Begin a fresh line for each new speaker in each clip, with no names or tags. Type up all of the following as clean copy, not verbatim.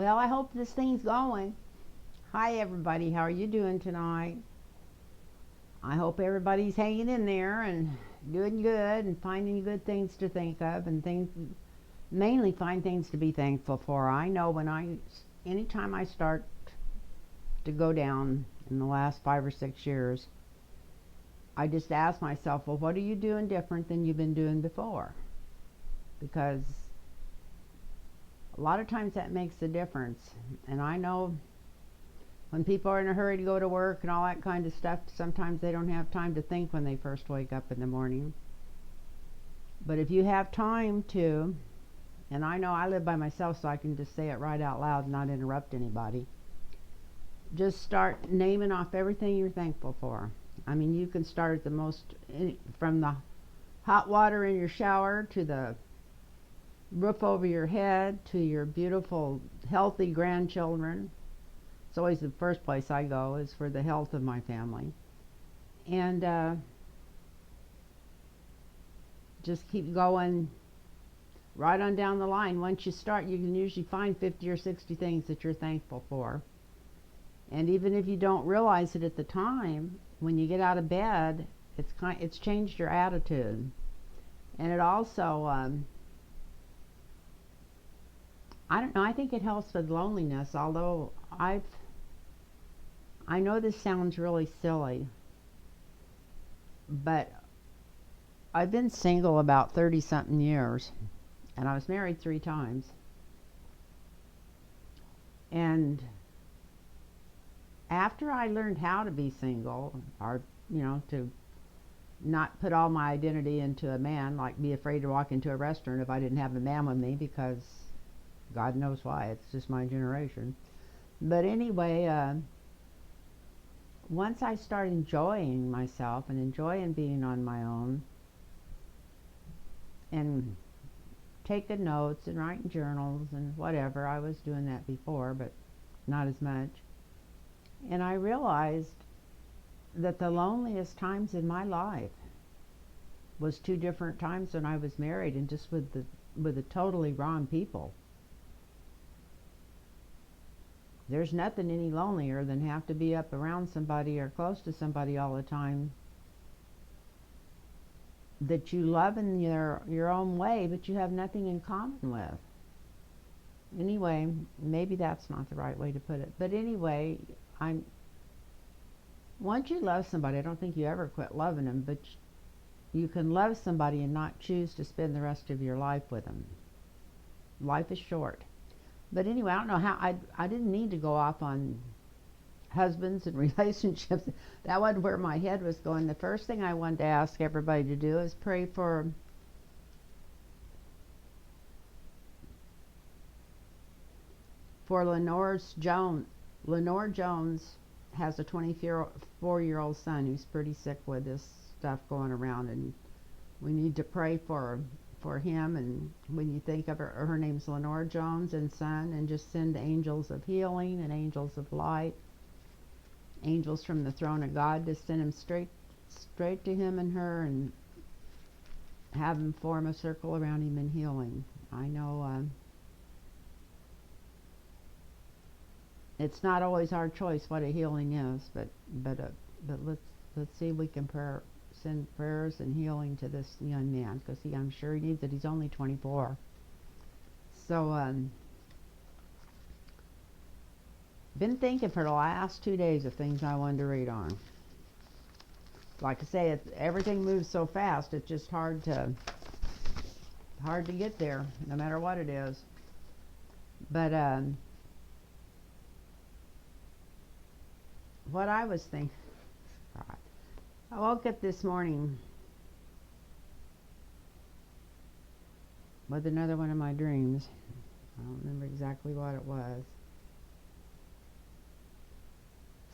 Well, I hope this thing's going. Hi, everybody. How are you doing tonight? I hope everybody's hanging in there and doing good and finding good things to think of and things, mainly find things to be thankful for. I know anytime I start to go down in the last 5 or 6 years, I just ask myself, well, what are you doing different than you've been doing before? Because a lot of times that makes a difference. And I know when people are in a hurry to go to work and all that kind of stuff, sometimes they don't have time to think when they first wake up in the morning. But if you have time to, and I know I live by myself so I can just say it right out loud and not interrupt anybody, just start naming off everything you're thankful for. I mean, you can start at from the hot water in your shower to the roof over your head to your beautiful, healthy grandchildren. It's always the first place I go is for the health of my family. And just keep going right on down the line. Once you start, you can usually find 50 or 60 things that you're thankful for. And even if you don't realize it at the time, when you get out of bed, it's changed your attitude. And it also, I don't know, I think it helps with loneliness, although I know this sounds really silly, but I've been single about 30 something years, and I was married 3 times. And after I learned how to be single, or, to not put all my identity into a man, like be afraid to walk into a restaurant if I didn't have a man with me, because God knows why, it's just my generation. But anyway, once I start enjoying myself and enjoying being on my own and taking notes and writing journals and whatever, I was doing that before, but not as much. And I realized that the loneliest times in my life was 2 different times when I was married and just with the totally wrong people. There's nothing any lonelier than have to be up around somebody or close to somebody all the time that you love in your own way, but you have nothing in common with. Anyway, maybe that's not the right way to put it. But anyway, once you love somebody, I don't think you ever quit loving them, but you can love somebody and not choose to spend the rest of your life with them. Life is short. But anyway, I don't know how, I didn't need to go off on husbands and relationships. That wasn't where my head was going. The first thing I wanted to ask everybody to do is pray for Lenore Jones has a 24-year-old son who's pretty sick with this stuff going around, and we need to pray for him. And when you think of her name's Lenore Jones and son, and just send angels of healing and angels of light, angels from the throne of God, to send him straight to him and her, and have him form a circle around him in healing. I know it's not always our choice what a healing is, but let's see if we can send prayers and healing to this young man, because I'm sure he needs it. He's only 24. So been thinking for the last 2 days of things I wanted to read on. Like I say, everything moves so fast, it's just hard to get there, no matter what it is. But what I was thinking, I woke up this morning with another one of my dreams. I don't remember exactly what it was.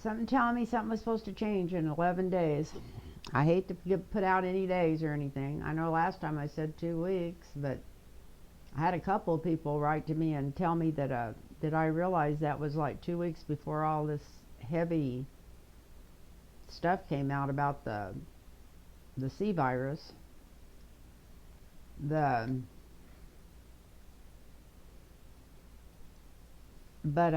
Something telling me something was supposed to change in 11 days. I hate to put out any days or anything. I know last time I said 2 weeks, but I had a couple of people write to me and tell me that I realized that was like 2 weeks before all this heavy stuff came out about the C virus. But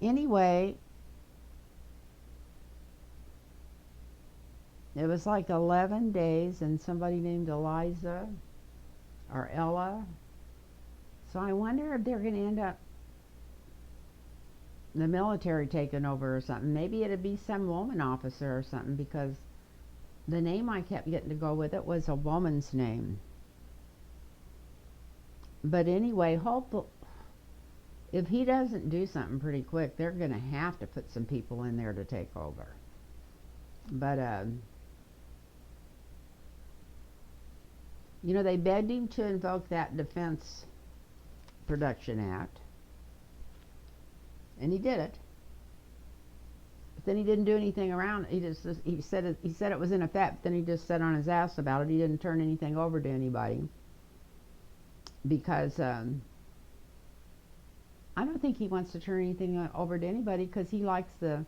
anyway, it was like 11 days, and somebody named Eliza or Ella. So I wonder if they're going to end up the military taking over or something. Maybe it'd be some woman officer or something, because the name I kept getting to go with it was a woman's name. But anyway, hope if he doesn't do something pretty quick, they're going to have to put some people in there to take over. But you know, they begged him to invoke that Defense Production Act, and he did it. But then he didn't do anything around it. He said it was in effect, but then he just sat on his ass about it. He didn't turn anything over to anybody, because I don't think he wants to turn anything over to anybody, because he likes the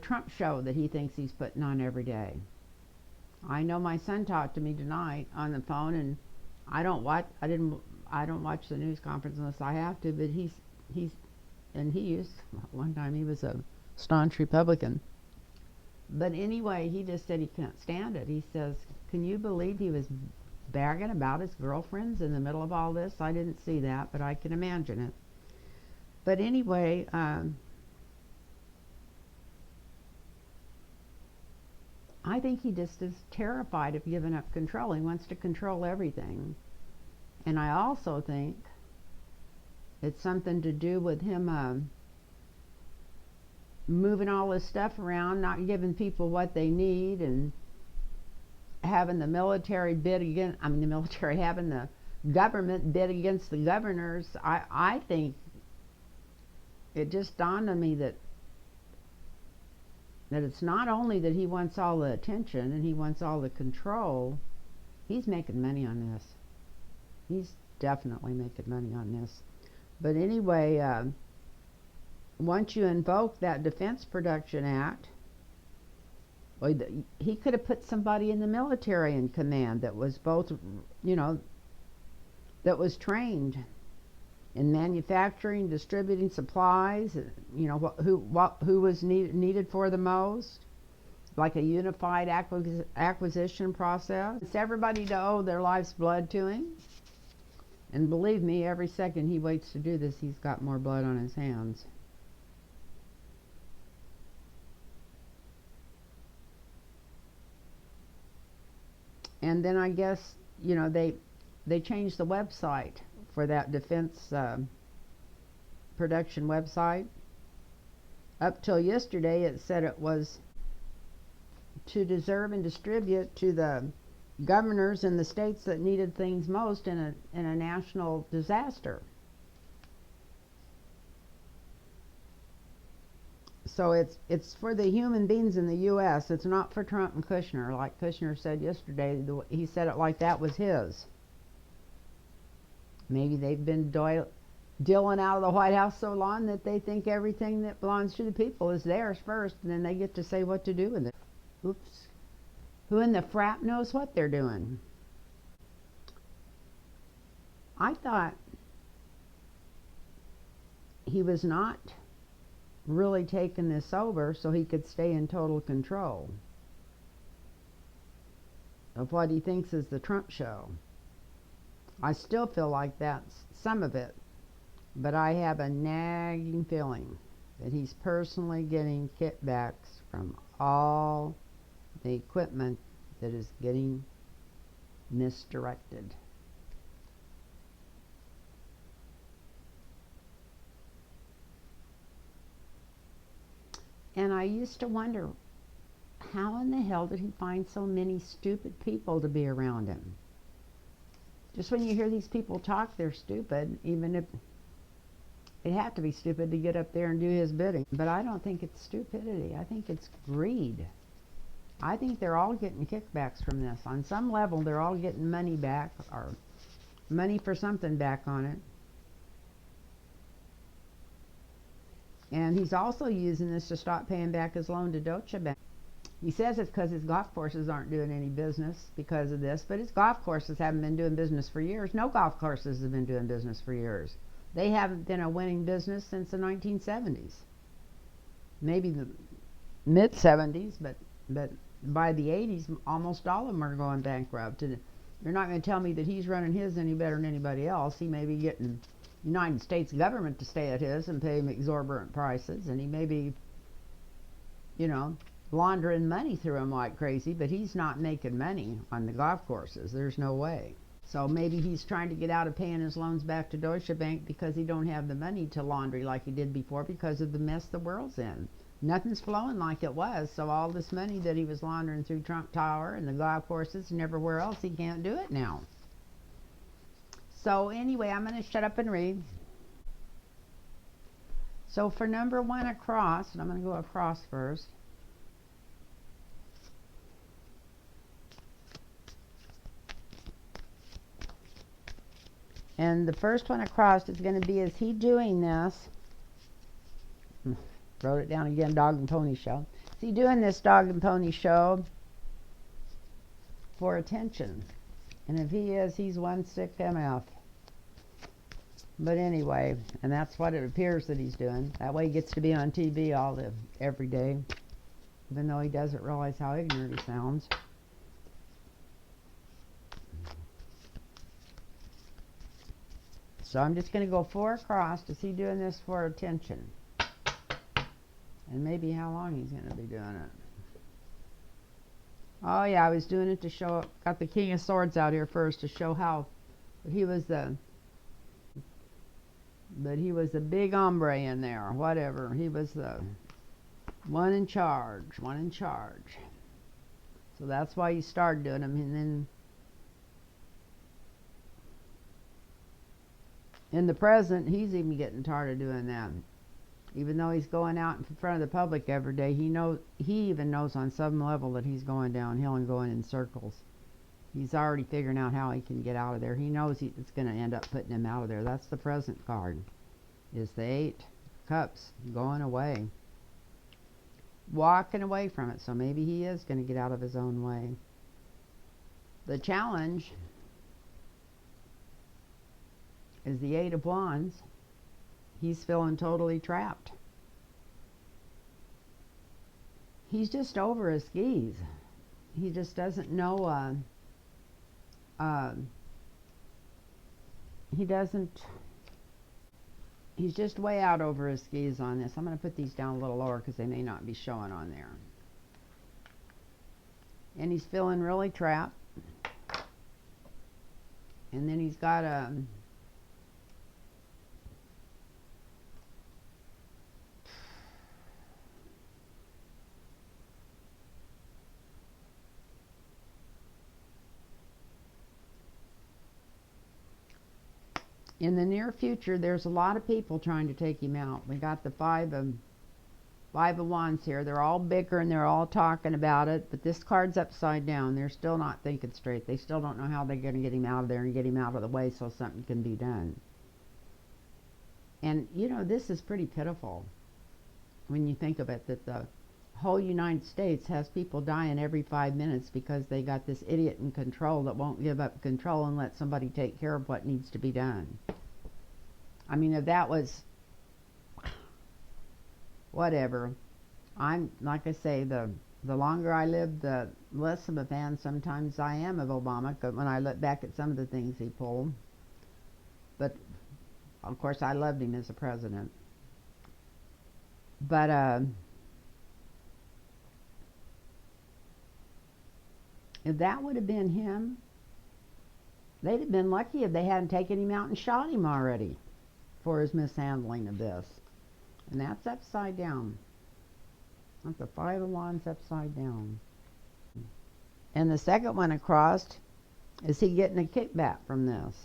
Trump show that he thinks he's putting on every day. I know my son talked to me tonight on the phone, and I don't watch the news conference unless I have to, but he used, one time he was a staunch Republican. But anyway, he just said he can't stand it. He says, can you believe he was bragging about his girlfriends in the middle of all this? I didn't see that, but I can imagine it. But anyway, I think he just is terrified of giving up control. He wants to control everything. And I also think it's something to do with him moving all this stuff around, not giving people what they need, and having the military bid against, having the government bid against the governors. I think it just dawned on me that it's not only that he wants all the attention and he wants all the control, he's making money on this. He's definitely making money on this. But anyway, once you invoke that Defense Production Act, well, he could have put somebody in the military in command that was both, that was trained in manufacturing, distributing supplies, who was needed for the most, like a unified acquisition process. It's everybody to owe their life's blood to him. And believe me, every second he waits to do this, he's got more blood on his hands. And then I guess, they changed the website for that defense production website. Up till yesterday, it said it was to deserve and distribute to the governors in the states that needed things most in a national disaster. So it's for the human beings in the U.S. It's not for Trump and Kushner, like Kushner said yesterday. He said it like that was his. Maybe they've been dealing out of the White House so long that they think everything that belongs to the people is theirs first, and then they get to say what to do with it. Oops. Who in the frap knows what they're doing? I thought he was not really taking this over so he could stay in total control of what he thinks is the Trump show. I still feel like that's some of it, but I have a nagging feeling that he's personally getting kickbacks from all the equipment that is getting misdirected. And I used to wonder, how in the hell did he find so many stupid people to be around him? Just when you hear these people talk, they're stupid, even if they have to be stupid to get up there and do his bidding. But I don't think it's stupidity. I think it's greed. I think they're all getting kickbacks from this. On some level, they're all getting money back, or money for something back on it. And he's also using this to stop paying back his loan to Deutsche Bank. He says it's because his golf courses aren't doing any business because of this, but his golf courses haven't been doing business for years. No golf courses have been doing business for years. They haven't been a winning business since the 1970s. Maybe the mid-70s, but by the 80s, almost all of them are going bankrupt. And you're not going to tell me that he's running his any better than anybody else. He may be getting the United States government to stay at his and pay him exorbitant prices, and he may be, you know, laundering money through him like crazy, but he's not making money on the golf courses. There's no way. So maybe he's trying to get out of paying his loans back to Deutsche Bank because he don't have the money to laundry like he did before because of the mess the world's in. Nothing's flowing like it was, so all this money that he was laundering through Trump Tower and the golf courses and everywhere else, he can't do it now. So anyway, I'm going to shut up and read. So for number 1 across, and I'm going to go across first. And the first one across is going to be, is he doing this? Wrote it down again, dog and pony show. Is he doing this dog and pony show for attention? And if he is, he's one sick MF. But anyway, and that's what it appears that he's doing. That way he gets to be on TV every day, even though he doesn't realize how ignorant he sounds. So I'm just going to go 4 across. Is he doing this for attention? And maybe how long he's going to be doing it. Oh yeah, I was doing it to show, got the King of Swords out here first to show how he was the big hombre in there, whatever. He was the one in charge. So that's why he started doing them. And then in the present, he's even getting tired of doing that. Even though he's going out in front of the public every day, he even knows on some level that he's going downhill and going in circles. He's already figuring out how he can get out of there. He knows it's going to end up putting him out of there. That's the present card, is the 8 Cups, going away. Walking away from it, so maybe he is going to get out of his own way. The challenge is the 8 of Wands. He's feeling totally trapped. He's just over his skis. He just doesn't know, he's just way out over his skis on this. I'm going to put these down a little lower because they may not be showing on there. And he's feeling really trapped. And then he's got a in the near future, there's a lot of people trying to take him out. We got the five of Wands here. They're all bickering, they're all talking about it, but this card's upside down. They're still not thinking straight. They still don't know how they're going to get him out of there and get him out of the way so something can be done. And, you know, this is pretty pitiful when you think of it, that the whole United States has people dying every 5 minutes because they got this idiot in control that won't give up control and let somebody take care of what needs to be done. I mean, if that was whatever, I'm, like I say, the longer I live, the less of a fan sometimes I am of Obama, when I look back at some of the things he pulled. But of course I loved him as a president. But if that would have been him, they'd have been lucky if they hadn't taken him out and shot him already for his mishandling of this. And that's upside down. That's the 5 of Wands upside down. And the second one across, is he getting a kickback from this?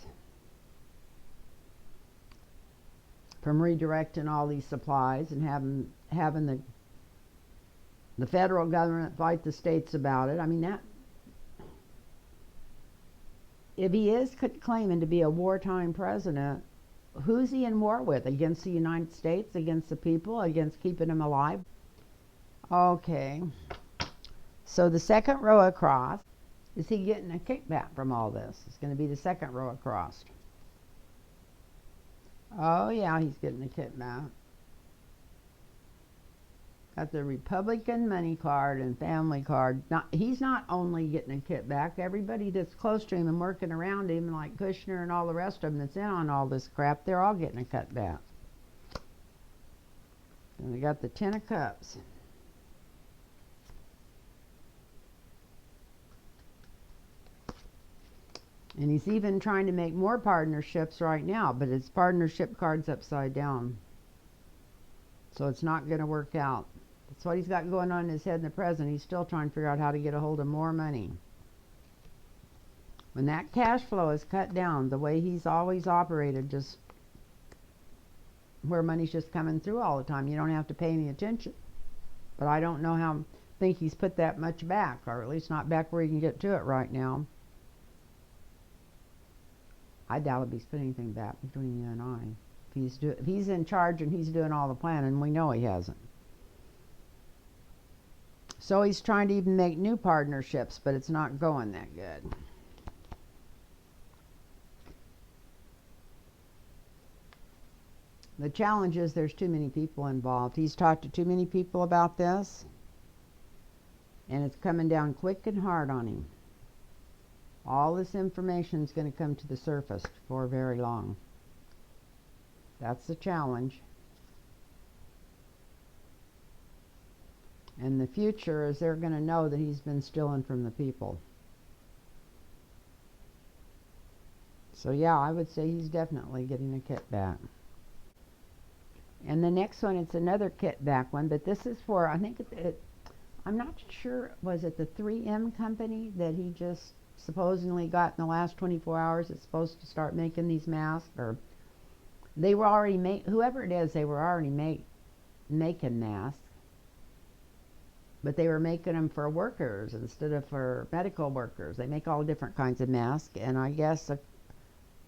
From redirecting all these supplies and having the federal government fight the states about it. I mean, that, if he is claiming to be a wartime president, who's he in war with? Against the United States? Against the people? Against keeping them alive? Okay. So the second row across, is he getting a kickback from all this? It's going to be the second row across. Oh yeah, he's getting a kickback. Got the Republican money card and family card. He's not only getting a kickback, everybody that's close to him and working around him, like Kushner and all the rest of them that's in on all this crap, they're all getting a cutback. And we got the Ten of Cups. And he's even trying to make more partnerships right now, but his partnership card's upside down. So it's not going to work out. That's what he's got going on in his head in the present. He's still trying to figure out how to get a hold of more money. When that cash flow is cut down, the way he's always operated, just where money's just coming through all the time, you don't have to pay any attention. But I don't know how, think he's put that much back, or at least not back where he can get to it right now. I doubt if he's put anything back between you and I. If he's in charge and he's doing all the planning, we know he hasn't. So he's trying to even make new partnerships, but it's not going that good. The challenge is there's too many people involved. He's talked to too many people about this, and it's coming down quick and hard on him. All this information is going to come to the surface before very long. That's the challenge. And the future is they're going to know that he's been stealing from the people. So yeah, I would say he's definitely getting a kickback. And the next one, it's another kickback one, but this is for, I think I'm not sure, was it the 3M company that he just supposedly got in the last 24 hours? It's supposed to start making these masks, or they were already whoever it is, they were already making masks. But they were making them for workers instead of for medical workers. They make all different kinds of masks. And I guess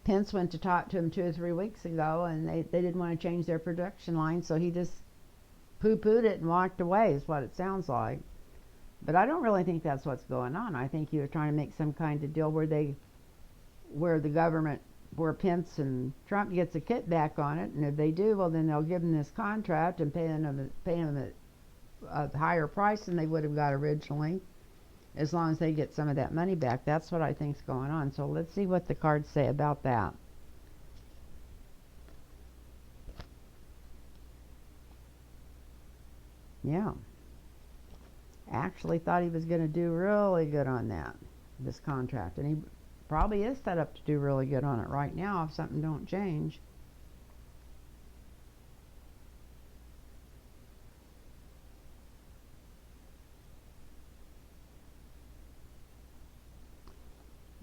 Pence went to talk to him 2 or 3 weeks ago, and they didn't want to change their production line, so he just poo-pooed it and walked away, is what it sounds like. But I don't really think that's what's going on. I think he was trying to make some kind of deal where the government, where Pence and Trump gets a kickback on it, and if they do, well, then they'll give them this contract and pay them a higher price than they would have got originally, as long as they get some of that money back. That's what I think's going on. So let's see what the cards say about that. Yeah. Actually thought he was going to do really good on that, this contract. And he probably is set up to do really good on it right now if something don't change.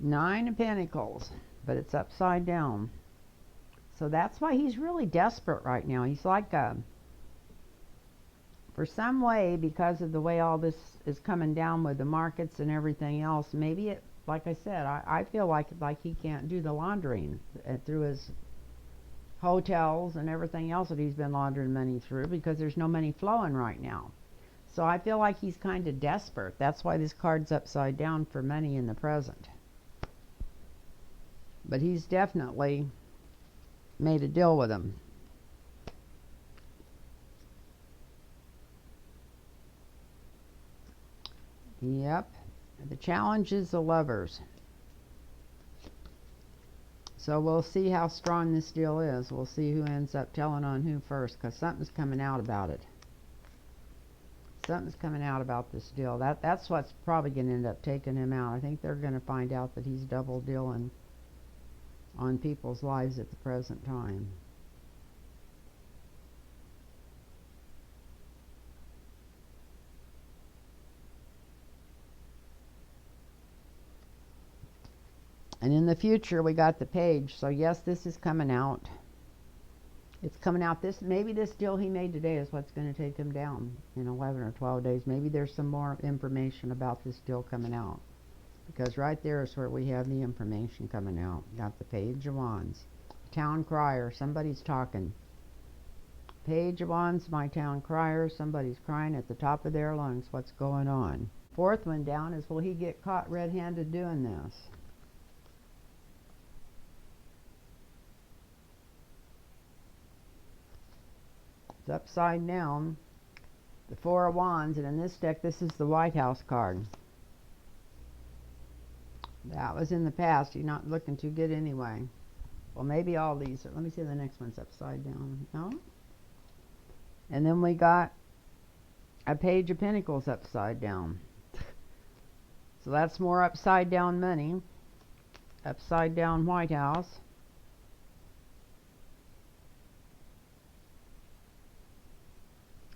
Nine of Pentacles, but it's upside down. So that's why he's really desperate right now. He's like for some way, because of the way all this is coming down with the markets and everything else, maybe it, like I said, I feel like he can't do the laundering through his hotels and everything else that he's been laundering money through, because there's no money flowing right now. So I feel like he's kind of desperate. That's why this card's upside down for money in the present. But he's definitely made a deal with him. Yep. The challenge is the Lovers. So we'll see how strong this deal is. We'll see who ends up telling on who first, because something's coming out about it. Something's coming out about this deal. That's what's probably going to end up taking him out. I think they're going to find out that he's double dealing on people's lives at the present time. And in the future, we got the Page. So yes, this is coming out. It's coming out. Maybe this deal he made today is what's going to take him down in 11 or 12 days. Maybe there's some more information about this deal coming out. Because right there is where we have the information coming out. Got the Page of Wands. Town Crier. Somebody's talking. Page of Wands, my town crier. Somebody's crying at the top of their lungs. What's going on? Fourth one down is, will he get caught red-handed doing this? It's upside down. The Four of Wands, and in this deck, this is the White House card. That was in the past. You're not looking too good anyway. Well, maybe all these are. Let me see, the next one's upside down. No? And then we got a Page of Pentacles upside down. So that's more upside down money. Upside down White House.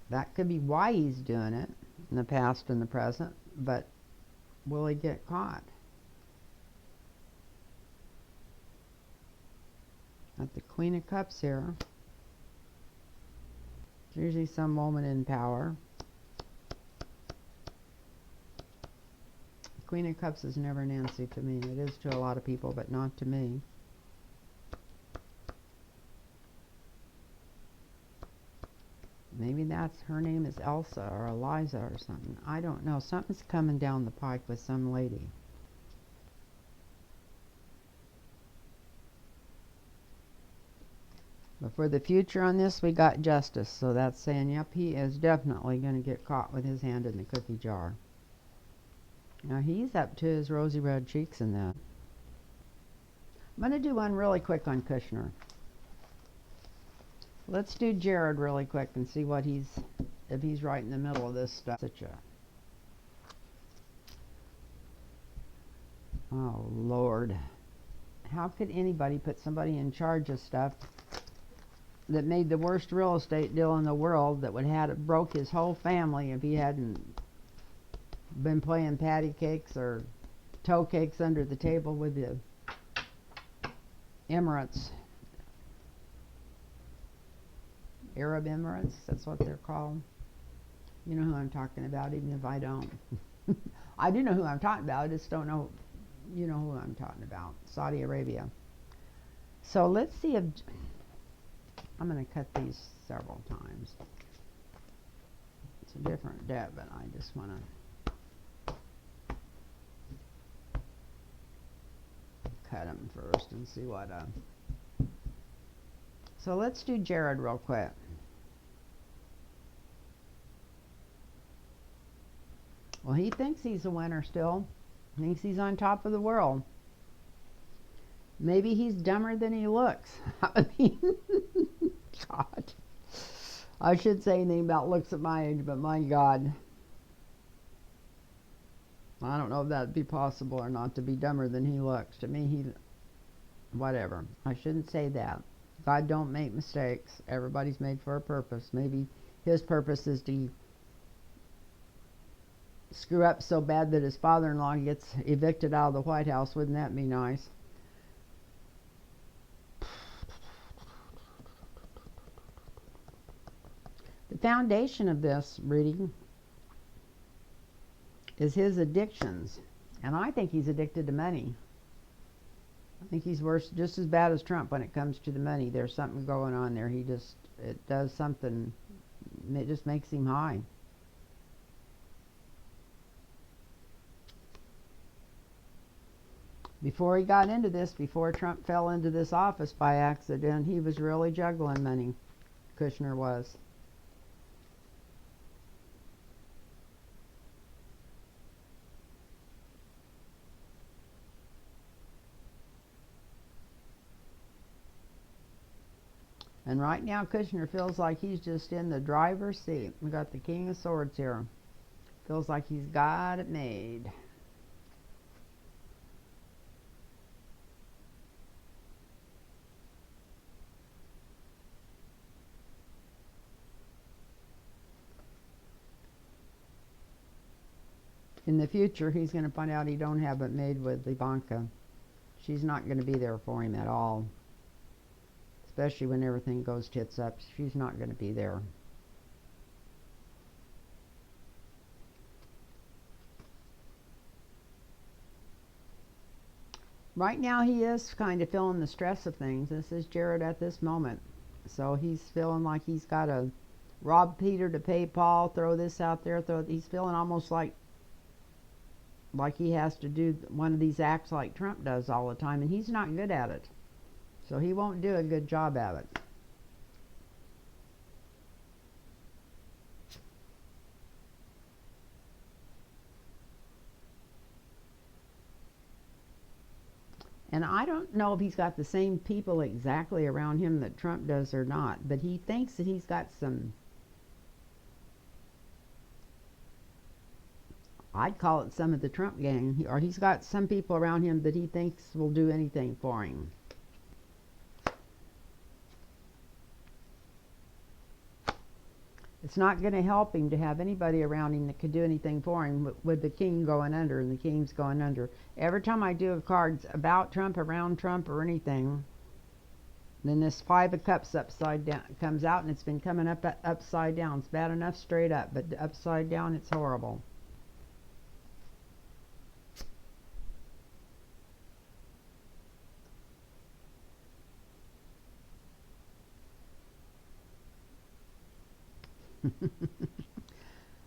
That could be why he's doing it in the past and the present, but will he get caught? Got the Queen of Cups here. It's usually some woman in power. The Queen of Cups is never Nancy to me. It is to a lot of people, but not to me. Maybe that's, her name is Elsa or Eliza or something. I don't know. Something's coming down the pike with some lady. But for the future on this, we got Justice. So that's saying, yep, he is definitely going to get caught with his hand in the cookie jar. Now he's up to his rosy red cheeks in that. I'm going to do one really quick on Kushner. Let's do Jared really quick and see what if he's right in the middle of this stuff. Oh, Lord. How could anybody put somebody in charge of stuff that made the worst real estate deal in the world that would have broke his whole family if he hadn't been playing patty cakes or toe cakes under the table with the Emirates? Arab Emirates, that's what they're called. You know who I'm talking about, even if I don't. I do know who I'm talking about, I just don't know, you know who I'm talking about. Saudi Arabia. So let's see if, I'm going to cut these several times. It's a different deck, but I just want to cut them first and see what, so let's do Jared real quick. Well, he thinks he's a winner still. Thinks he's on top of the world. Maybe he's dumber than he looks. I mean, God. I should say anything about looks at my age, but my God. I don't know if that'd be possible or not, to be dumber than he looks. To me, whatever. I shouldn't say that. God don't make mistakes. Everybody's made for a purpose. Maybe his purpose is to screw up so bad that his father-in-law gets evicted out of the White House. Wouldn't that be nice? The foundation of this reading is his addictions. And I think he's addicted to money. I think he's worse, just as bad as Trump when it comes to the money. There's something going on there. It does something, it just makes him high. Before he got into this, before Trump fell into this office by accident, he was really juggling money. Kushner was. And right now, Kushner feels like he's just in the driver's seat. We got the King of Swords here. Feels like he's got it made. In the future, he's going to find out he don't have it made with Ivanka. She's not going to be there for him at all. Especially when everything goes tits up. She's not going to be there. Right now he is kind of feeling the stress of things. This is Jared at this moment. So he's feeling like he's got to rob Peter to pay Paul, throw this out there. He's feeling almost like like he has to do one of these acts like Trump does all the time, and he's not good at it. So he won't do a good job at it. And I don't know if he's got the same people exactly around him that Trump does or not, but he thinks that he's got some, I'd call it some of the Trump gang, or he's got some people around him that he thinks will do anything for him. It's not going to help him to have anybody around him that could do anything for him with the king going under and the king's going under. Every time I do cards about Trump, around Trump, or anything, then this Five of Cups upside down comes out, and it's been coming up upside down. It's bad enough straight up, but upside down, it's horrible.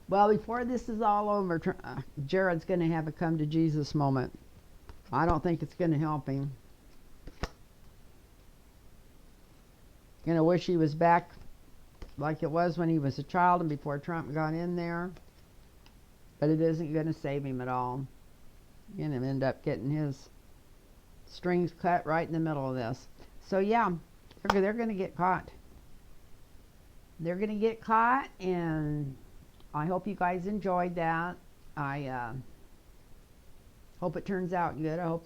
Well, before this is all over, Jared's going to have a come to Jesus moment. I don't think it's going to help him. Gonna wish he was back like it was when he was a child and before Trump got in there. But it isn't going to save him at all. He's going to end up getting his strings cut right in the middle of this. So yeah, they're going to get caught. They're going to get caught, and I hope you guys enjoyed that. I hope it turns out good. I hope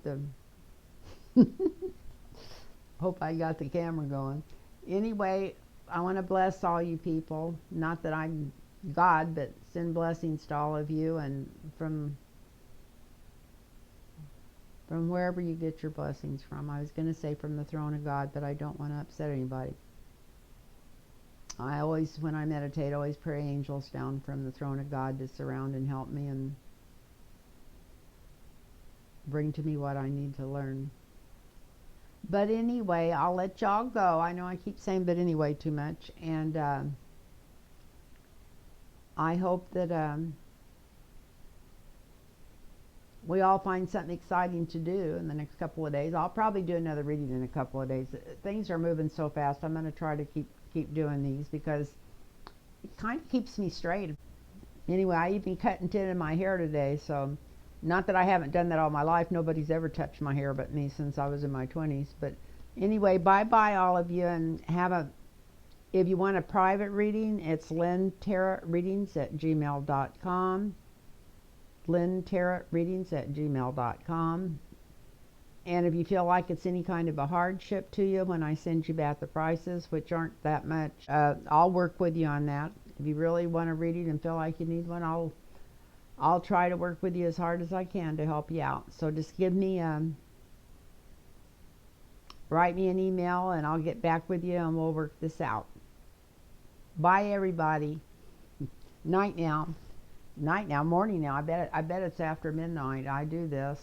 hope I got the camera going. Anyway, I want to bless all you people. Not that I'm God, but send blessings to all of you, and from wherever you get your blessings from. I was going to say from the throne of God, but I don't want to upset anybody. I always, when I meditate, always pray angels down from the throne of God to surround and help me and bring to me what I need to learn. But anyway, I'll let y'all go. I know I keep saying but anyway too much. And I hope that we all find something exciting to do in the next couple of days. I'll probably do another reading in a couple of days. Things are moving so fast. I'm going to try to keep doing these because it kind of keeps me straight. Anyway, I even cut and tinted my hair today, so not that I haven't done that all my life. Nobody's ever touched my hair but me since I was in my 20s. But anyway, bye all of you, and if you want a private reading, it's lintarotreadings@gmail.com. lintarotreadings@gmail.com. And if you feel like it's any kind of a hardship to you when I send you back the prices, which aren't that much, I'll work with you on that. If you really want to read it and feel like you need one, I'll try to work with you as hard as I can to help you out. So just give me write me an email and I'll get back with you and we'll work this out. Bye everybody. Night now. Morning now. I bet it's after midnight. I do this.